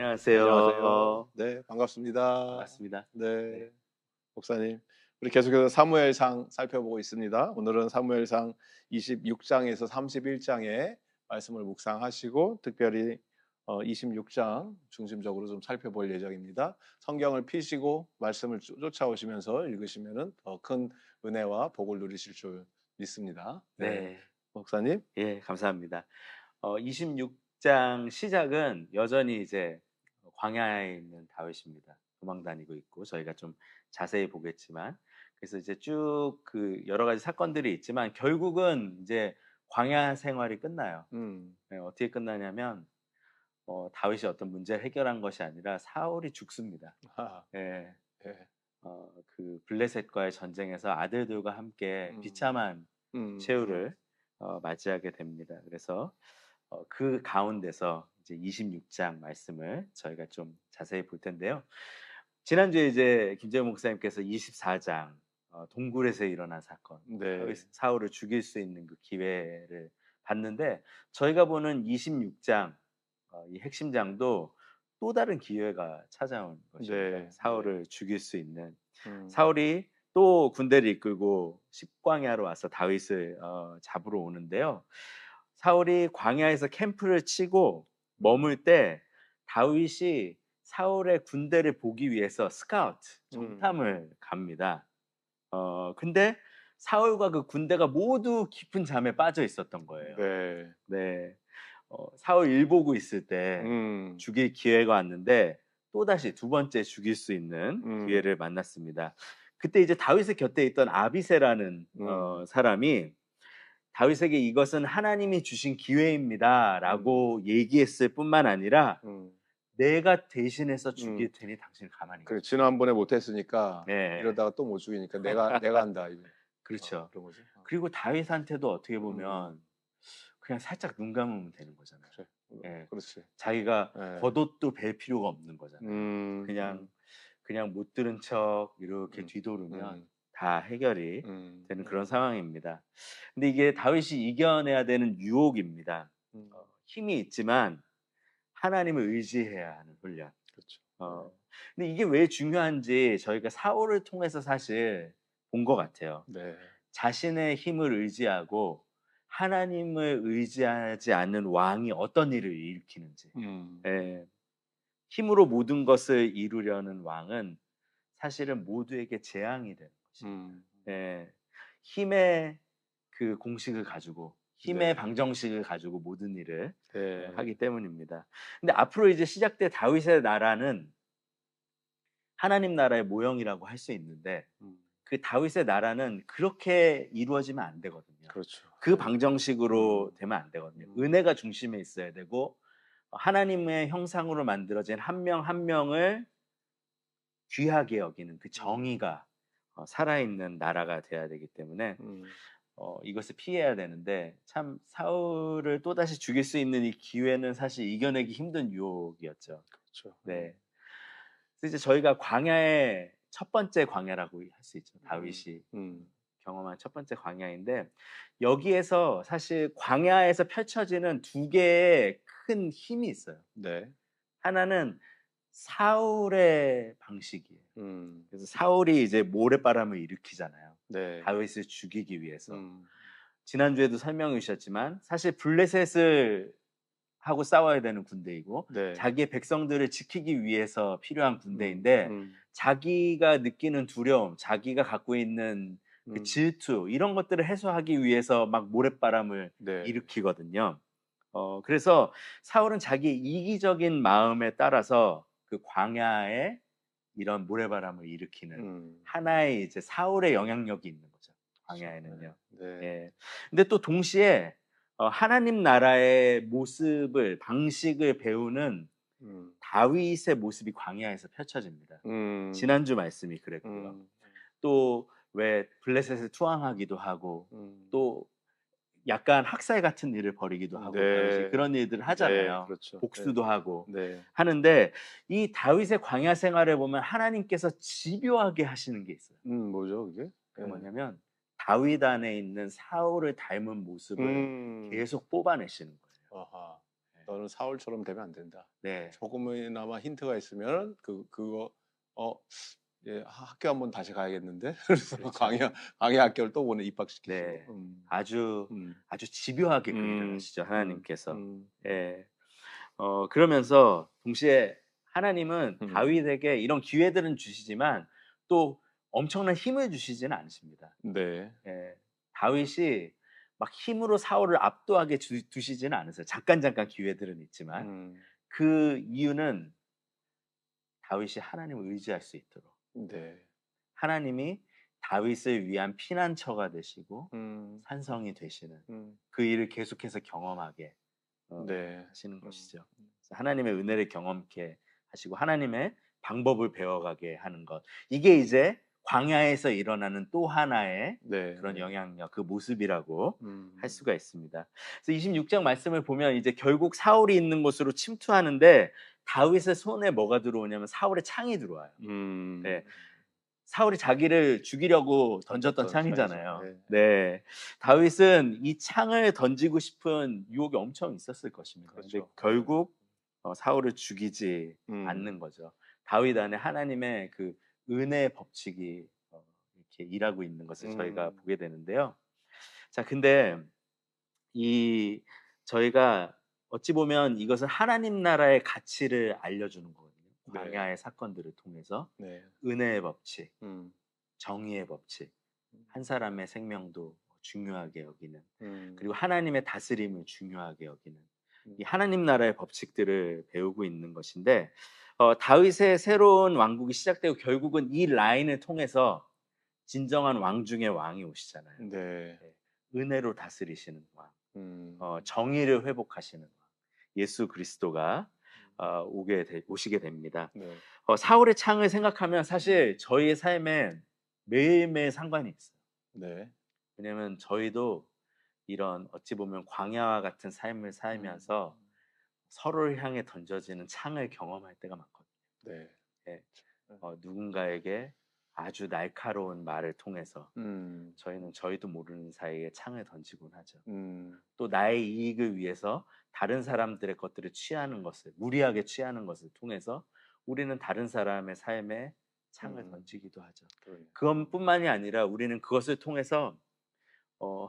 안녕하세요. 안녕하세요. 네, 반갑습니다. 반갑습니다. 네. 네, 목사님. 우리 계속해서 사무엘상 살펴보고 있습니다. 오늘은 사무엘상 26장에서 31장의 말씀을 묵상하시고 특별히 26장 중심적으로 좀 살펴볼 예정입니다. 성경을 피시고 말씀을 쫓아오시면서 읽으시면은 더 큰 은혜와 복을 누리실 줄 믿습니다. 네, 네. 목사님. 예, 감사합니다. 26장 시작은 여전히 이제 광야에 있는 다윗입니다. 도망 다니고 있고 저희가 좀 자세히 보겠지만 그래서 이제 쭉 그 여러 가지 사건들이 있지만 결국은 이제 광야 생활이 끝나요. 음, 네, 어떻게 끝나냐면 다윗이 어떤 문제를 해결한 것이 아니라 사울이 죽습니다. 아, 예. 네, 그 블레셋과의 전쟁에서 아들들과 함께 음, 비참한 음, 음, 최후를 맞이하게 됩니다. 그래서 그 가운데서 이제 26장 말씀을 저희가 좀 자세히 볼 텐데요. 지난주에 이제 김재용 목사님께서 24장 동굴에서 일어난 사건, 다윗 네, 사울을 죽일 수 있는 그 기회를 봤는데 저희가 보는 26장 이 핵심장도 또 다른 기회가 찾아온 것입니다. 네, 네. 사울을 죽일 수 있는 음, 사울이 또 군대를 이끌고 십광야로 와서 다윗을 잡으러 오는데요. 사울이 광야에서 캠프를 치고 음, 머물 때 다윗이 사울의 군대를 보기 위해서 스카우트 음, 정탐을 갑니다. 근데 사울과 그 군대가 모두 깊은 잠에 빠져 있었던 거예요. 네, 네. 사울 일 보고 있을 때 음, 죽일 기회가 왔는데 또다시 두 번째 죽일 수 있는 음, 기회를 만났습니다. 그때 이제 다윗의 곁에 있던 아비새라는 음, 사람이 다윗에게 "이것은 하나님이 주신 음, 기회입니다."라고 얘기했을 뿐만 아니라 음, "내가 대신해서 음. 죽일 테니 당신을 가만히 그래, 계십시오." 지난번에 못했으니까 네. 이러다가 또 못 죽이니까 내가 한다 이제. 그렇죠. 그런 거죠. 그리고 다윗한테도 어떻게 음, 보면 그냥 살짝 눈 감으면 되는 거잖아요. 그래, 예. 그렇지. 자기가 예, 겉옷도 벨 필요가 없는 거잖아요. 음, 그냥 음, 그냥 못 들은 척 이렇게 음, 뒤돌으면 음, 다 해결이 음, 되는 그런 음, 상황입니다. 근데 이게 다윗이 이겨내야 되는 유혹입니다. 음, 힘이 있지만 하나님을 의지해야 하는 훈련. 그렇죠. 어, 근데 이게 왜 중요한지 저희가 사울을 통해서 사실 본 것 같아요. 네, 자신의 힘을 의지하고 하나님을 의지하지 않는 왕이 어떤 일을 일으키는지. 음, 예. 힘으로 모든 것을 이루려는 왕은 사실은 모두에게 재앙이 되는 것입니다. 음, 예. 힘의 그 공식을 가지고 힘의 네, 방정식을 가지고 모든 일을 네, 하기 때문입니다. 근데 앞으로 이제 시작될 다윗의 나라는 하나님 나라의 모형이라고 할 수 있는데 음, 그 다윗의 나라는 그렇게 이루어지면 안 되거든요. 그렇죠. 그 예, 방정식으로 음, 되면 안 되거든요. 음, 은혜가 중심에 있어야 되고 하나님의 형상으로 만들어진 한 명 한 명을 귀하게 여기는 그 음, 정의가 살아있는 나라가 돼야 되기 때문에 음, 이것을 피해야 되는데 참 사울을 또다시 죽일 수 있는 이 기회는 사실 이겨내기 힘든 유혹이었죠. 그렇죠. 네. 그래서 이제 저희가 광야의 첫 번째 광야라고 할 수 있죠. 음, 다윗이 음, 경험한 첫 번째 광야인데 여기에서 사실 광야에서 펼쳐지는 두 개의 큰 힘이 있어요. 네, 하나는 사울의 방식이에요. 음, 그래서 사울이 이제 모래바람을 일으키잖아요. 네, 다윗을 죽이기 위해서. 음, 지난주에도 설명해 주셨지만 사실 블레셋을 하고 싸워야 되는 군대이고 네, 자기의 백성들을 지키기 위해서 필요한 음, 군대인데 음, 자기가 느끼는 두려움, 자기가 갖고 있는 그 음, 질투 이런 것들을 해소하기 위해서 막 모래바람을 네, 일으키거든요. 그래서 사울은 자기의 이기적인 마음에 따라서 그 광야에 이런 모래바람을 일으키는 음, 하나의 이제 사울의 영향력이 있는 거죠. 그렇죠. 광야에는요. 네, 네, 예. 근데 또 동시에 하나님 나라의 모습을 방식을 배우는 음, 다윗의 모습이 광야에서 펼쳐집니다. 음, 지난주 말씀이 그랬고요. 음, 또 왜 블레셋을 투항하기도 하고 음, 또 약간 학살 같은 일을 벌이기도 하고 다윗이 네, 그런 일들을 네, 하잖아요. 그렇죠. 네, 복수도 하고 네, 하는데 이 다윗의 광야 생활을 보면 하나님께서 집요하게 하시는 게 있어요. 뭐죠, 그게? 그게 네, 뭐냐면 다윗 안에 있는 사울을 닮은 모습을 음, 계속 뽑아내시는 거예요. 아하, 너는 사울처럼 되면 안 된다. 네. 조금이나마 힌트가 있으면 그거 어 예 학교 한번 다시 가야겠는데. 그래서 그렇죠. 광야 학교를 또 보내 입학시키시고. 네. 아주 음. 아주 집요하게 그 일을 음. 하시죠, 음. 하나님께서. 음. 예. 그러면서 동시에 하나님은 음. 다윗에게 이런 기회들은 주시지만 또 엄청난 힘을 주시지는 않으십니다. 네. 예. 다윗이 막 힘으로 사울을 압도하게 두시지는 않으세요. 잠깐 기회들은 있지만. 음. 그 이유는 다윗이 하나님을 의지할 수 있도록. 네. 하나님이 다윗을 위한 피난처가 되시고 음. 산성이 되시는 음. 그 일을 계속해서 경험하게 네. 하시는 음. 것이죠. 그래서 하나님의 은혜를 경험케 하시고 하나님의 방법을 배워가게 하는 것. 이게 이제 광야에서 일어나는 또 하나의 네. 그런 네. 영향력, 그 모습이라고 할 음. 수가 있습니다. 그래서 26장 말씀을 보면 이제 결국 사울이 있는 곳으로 침투하는데 다윗의 손에 뭐가 들어오냐면 사울의 창이 들어와요. 음. 네. 사울이 자기를 죽이려고 던졌던 던졌던 창이죠. 창이잖아요. 네. 네. 다윗은 이 창을 던지고 싶은 유혹이 엄청 있었을 것입니다. 근데 그렇죠. 네. 결국 사울을 죽이지 음. 않는 거죠. 다윗 안에 하나님의 그 은혜의 법칙이 이렇게 일하고 있는 것을 저희가 음. 보게 되는데요. 자, 근데 이 저희가 어찌 보면 이것은 하나님 나라의 가치를 알려주는 거거든요. 네. 광야의 사건들을 통해서 네. 은혜의 법칙, 음. 정의의 법칙, 음. 한 사람의 생명도 중요하게 여기는, 음. 그리고 하나님의 다스림을 중요하게 여기는 이 음. 하나님 나라의 법칙들을 배우고 있는 것인데 다윗의 새로운 왕국이 시작되고 결국은 이 라인을 통해서 진정한 왕 중의 왕이 오시잖아요. 네. 네. 은혜로 다스리시는 왕, 음. 정의를 회복하시는 왕, 예수 그리스도가 오시게 됩니다. 네. 사울의 창을 생각하면 사실 저희의 삶에 매일매일 상관이 있어요. 네. 왜냐하면 저희도 이런 어찌 보면 광야와 같은 삶을 음. 살면서 서로를 향해 던져지는 창을 경험할 때가 많거든요. 네. 예. 네. 누군가에게 아주 날카로운 말을 통해서 음. 저희도 모르는 사이에 창을 던지곤 하죠. 음. 또 나의 이익을 위해서 다른 사람들의 것들을 취하는 것을 무리하게 취하는 것을 통해서 우리는 다른 사람의 삶에 창을 음. 던지기도 하죠. 그러네요. 그것뿐만이 아니라 우리는 그것을 통해서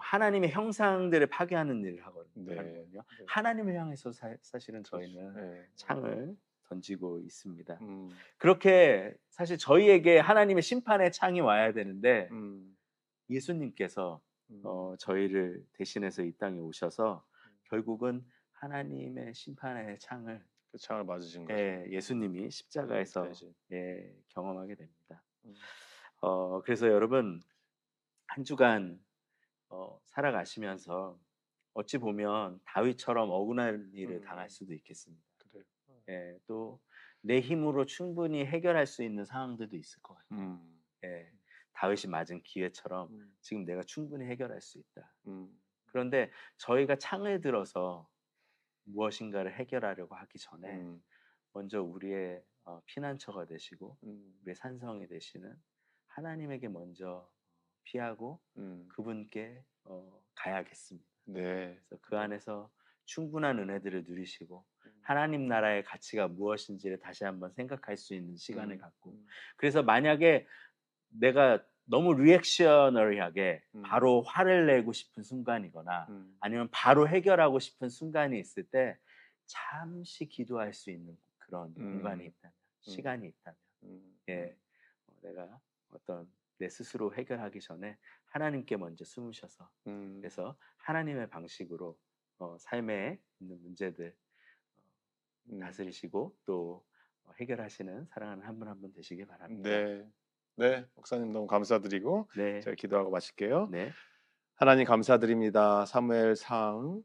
하나님의 형상들을 파괴하는 일을 하는 네. 거거든요. 네. 하나님을 향해서 사실은 그렇죠. 저희는 네. 창을 던지고 있습니다. 음. 그렇게 사실 저희에게 하나님의 심판의 창이 와야 되는데 음. 예수님께서 음. 저희를 대신해서 이 땅에 오셔서 결국은 하나님의 심판의 창을 그 창을 맞으신 거죠. 예수님이 십자가에서 대신. 경험하게 됩니다. 음. 그래서 여러분 한 주간 살아가시면서 어찌 보면 다윗처럼 억울한 일을 당할 음. 수도 있겠습니다. 그래요. 또 내 힘으로 충분히 해결할 수 있는 상황들도 있을 것 같아요. 음. 다윗이 맞은 기회처럼 음. 지금 내가 충분히 해결할 수 있다. 음. 그런데 저희가 창을 들어서 무엇인가를 해결하려고 하기 전에 음. 먼저 우리의 피난처가 되시고 음. 우리의 산성이 되시는 하나님에게 먼저 피하고 음. 그분께 가야겠습니다. 네. 그래서 그 안에서 충분한 은혜들을 누리시고 음. 하나님 나라의 가치가 무엇인지를 다시 한번 생각할 수 있는 시간을 음. 갖고 음. 그래서 만약에 내가 너무 리액셔너리하게 음. 바로 화를 내고 싶은 순간이거나 음. 아니면 바로 해결하고 싶은 순간이 있을 때 잠시 기도할 수 있는 그런 공간이 음. 있다면 음. 시간이 있다면 음. 예, 내가 어떤 내 스스로 해결하기 전에 하나님께 먼저 숨으셔서 음. 그래서 하나님의 방식으로 삶에 있는 문제들 음. 다스리시고 또 해결하시는 사랑하는 한 분 한 분 되시길 바랍니다. 네. 네. 목사님 너무 감사드리고 네, 제가 기도하고 마칠게요. 네, 하나님 감사드립니다. 사무엘상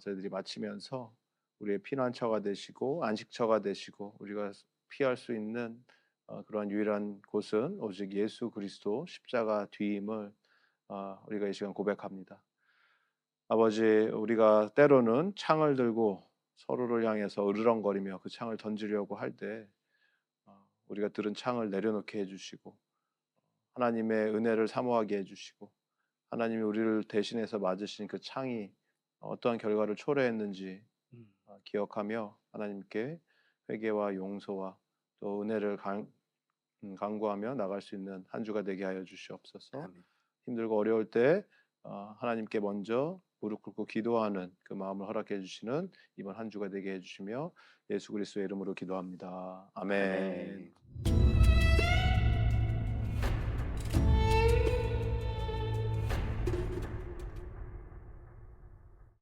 저희들이 마치면서 우리의 피난처가 되시고 안식처가 되시고 우리가 피할 수 있는 그러한 유일한 곳은 오직 예수 그리스도 십자가 뒤임을 우리가 이 시간 고백합니다. 아버지, 우리가 때로는 창을 들고 서로를 향해서 으르렁거리며 그 창을 던지려고 할 때 우리가 들은 창을 내려놓게 해주시고 하나님의 은혜를 사모하게 해주시고 하나님이 우리를 대신해서 맞으신 그 창이 어떠한 결과를 초래했는지 음, 기억하며 하나님께 회개와 용서와 또 은혜를 간구하며 나갈 수 있는 한 주가 되게 하여 주시옵소서. 아멘. 힘들고 어려울 때 하나님께 먼저 무릎 꿇고 기도하는 그 마음을 허락해 주시는 이번 한 주가 되게 해 주시며 예수 그리스도의 이름으로 기도합니다. 아멘. 아멘.